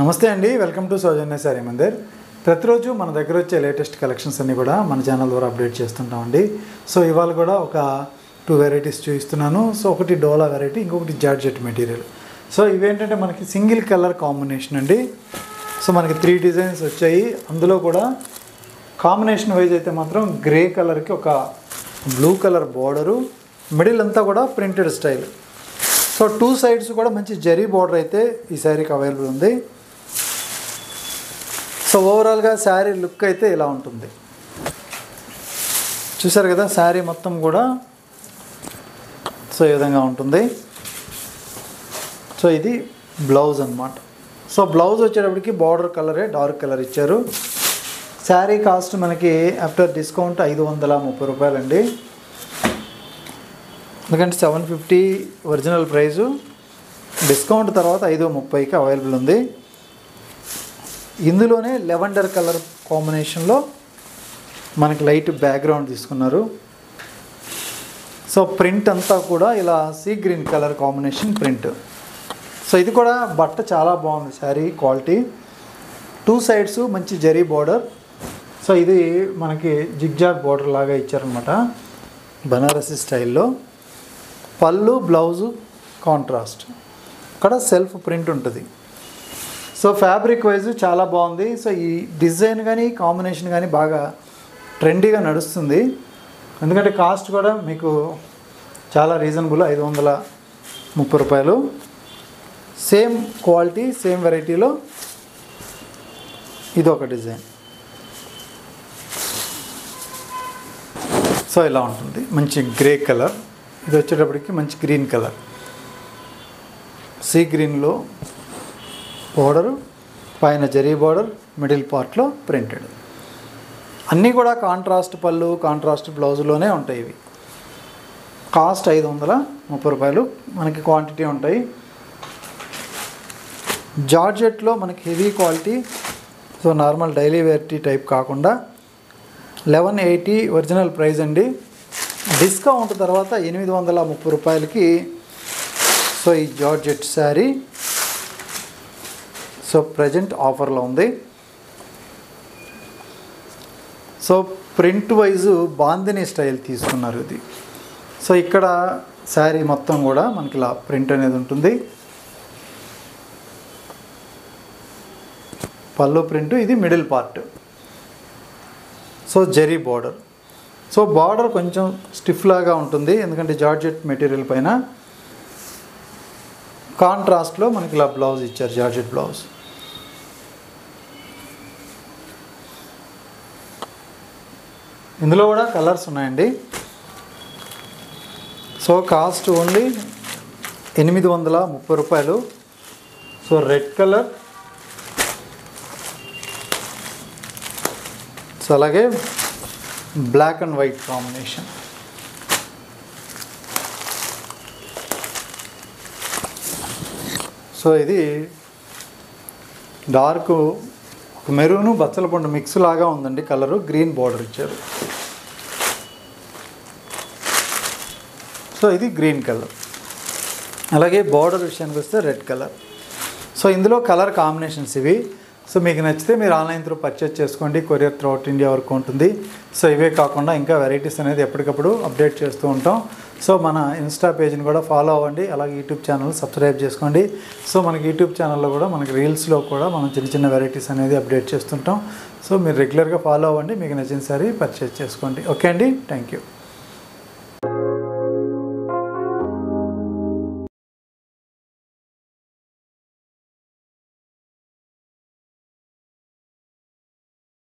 నమస్తే అండి, welcome to Soujanya sorry Mandir. ప్రతిరోజు మన దగ్గర వచ్చే లేటెస్ట్ కలెక్షన్స్ అన్నీ కూడా మన ఛానల్ ద్వారా అప్డేట్ చేస్తుంటామండి. సో ఇవాళ కూడా ఒక 2 వెరైటీస్ చూపిస్తున్నాను. సో ఒకటి డోలా వెరైటీ, ఇంకొకటి జార్జెట్ మెటీరియల్. సో ఇవేంటంటే మనకి సింగిల్ కలర్ కాంబినేషన్ అండి. సో మనకి 3 డిజైన్స్ వచ్చాయి. అందులో కూడా కాంబినేషన్ వైజ్ అయితే మాత్రం గ్రే కలర్కి ఒక బ్లూ కలర్ బార్డరు, మిడిల్ అంతా కూడా ప్రింటెడ్ స్టైల్. సో 2 సైడ్స్ కూడా మంచి జరీ బార్డర్ అయితే ఈ శారీకి అవైలబుల్ ఉంది. సో ఓవరాల్గా శారీ లుక్ అయితే ఇలా ఉంటుంది. చూసారు కదా, శారీ మొత్తం కూడా సో ఈ విధంగా ఉంటుంది. సో ఇది బ్లౌజ్ అన్నమాట. సో బ్లౌజ్ వచ్చేటప్పటికి బార్డర్ కలరే డార్క్ కలర్ ఇచ్చారు. శారీ కాస్ట్ మనకి ఆఫ్టర్ డిస్కౌంట్ 530 రూపాయలండి. ఎందుకంటే 750 ఒరిజినల్ ప్రైజు, డిస్కౌంట్ తర్వాత 530కి అవైలబుల్ ఉంది. ఇందులోనే లెవెండర్ కలర్ కాంబినేషన్లో మనకి లైట్ బ్యాక్గ్రౌండ్ తీసుకున్నారు. సో ప్రింట్ అంతా కూడా ఇలా sea green colour combination print. So ఇది కూడా బట్ట చాలా బాగుంది, శారీ క్వాలిటీ. 2 సైడ్స్ మంచి జరీ బార్డర్. సో ఇది మనకి జిగ్జాగ్ బార్డర్ లాగా ఇచ్చారనమాట, బనారసి స్టైల్లో. పళ్ళు బ్లౌజు కాంట్రాస్ట్, ఇక్కడ సెల్ఫ్ ప్రింట్ ఉంటుంది. సో ఫ్యాబ్రిక్ వైజ్ చాలా బాగుంది. సో ఈ డిజైన్ కానీ కాంబినేషన్ కానీ బాగా ట్రెండీగా నడుస్తుంది. ఎందుకంటే కాస్ట్ కూడా మీకు చాలా రీజనబుల్, 530 రూపాయలు. సేమ్ క్వాలిటీ సేమ్ వెరైటీలో ఇది ఒక డిజైన్. సో ఇలా ఉంటుంది, మంచి గ్రే కలర్. ఇది వచ్చేటప్పటికి మంచి గ్రీన్ కలర్, సీ గ్రీన్లో బార్డరు, పైన జరీ బార్డర్, మిడిల్ పార్ట్లో ప్రింటెడ్. అన్నీ కూడా కాంట్రాస్ట్ పళ్ళు కాంట్రాస్ట్ బ్లౌజులోనే ఉంటాయి. ఇవి కాస్ట్ 530 రూపాయలు. మనకి క్వాంటిటీ ఉంటాయి. జార్జెట్లో మనకి heavy quality. So normal daily వేర్టీ టైప్ కాకుండా 1180 ఒరిజినల్ ప్రైస్ అండి. డిస్కౌంట్ తర్వాత 830 రూపాయలకి సో ఈ జార్జెట్ శారీ సో ప్రజెంట్ ఆఫర్లో ఉంది. So print wise bandhani style తీసుకున్నారు ఇది. సో ఇక్కడ శారీ మొత్తం కూడా మనకి ఇలా ప్రింట్ అనేది ఉంటుంది. పళ్ళు ప్రింట్, ఇది middle part. So zari border. So border కొంచెం స్టిఫ్ లాగా ఉంటుంది, ఎందుకంటే జార్జెట్ మెటీరియల్ పైన. కాంట్రాస్ట్లో మనకి ఇలా బ్లౌజ్ ఇచ్చారు, జార్జెట్ బ్లౌజ్. ఇందులో కూడా కలర్స్ ఉన్నాయండి. సో కాస్ట్ ఓన్లీ 830 రూపాయలు. సో రెడ్ కలర్, సో అలాగే black and white combination. So ఇది డార్క్ మెరూను బచ్చల పండు మిక్స్ లాగా ఉందండి కలరు. గ్రీన్ బార్డర్ ఇచ్చారు. సో ఇది గ్రీన్ కలర్. అలాగే బార్డర్ విషయానికి వస్తే రెడ్ కలర్. సో ఇందులో కలర్ కాంబినేషన్స్ ఇవి. సో మీకు నచ్చితే మీరు ఆన్లైన్ త్రూ పర్చేజ్ చేసుకోండి. కొరియర్ త్రూ అవుట్ ఇండియా వరకు ఉంటుంది. సో ఇవే కాకుండా ఇంకా వెరైటీస్ అనేది ఎప్పటికప్పుడు అప్డేట్ చేస్తూ ఉంటాం. సో మన ఇన్స్టా పేజ్ని కూడా ఫాలో అవ్వండి. అలాగే యూట్యూబ్ ఛానల్ సబ్స్క్రైబ్ చేసుకోండి. సో మనకి యూట్యూబ్ ఛానల్లో కూడా మనకి రీల్స్లో కూడా మనం చిన్న చిన్న వెరైటీస్ అనేది అప్డేట్ చేస్తుంటాం. సో మీరు రెగ్యులర్గా ఫాలో అవ్వండి. మీకు నచ్చిన సారీ పర్చేజ్ చేసుకోండి. ఓకే అండి, థ్యాంక్ యూ.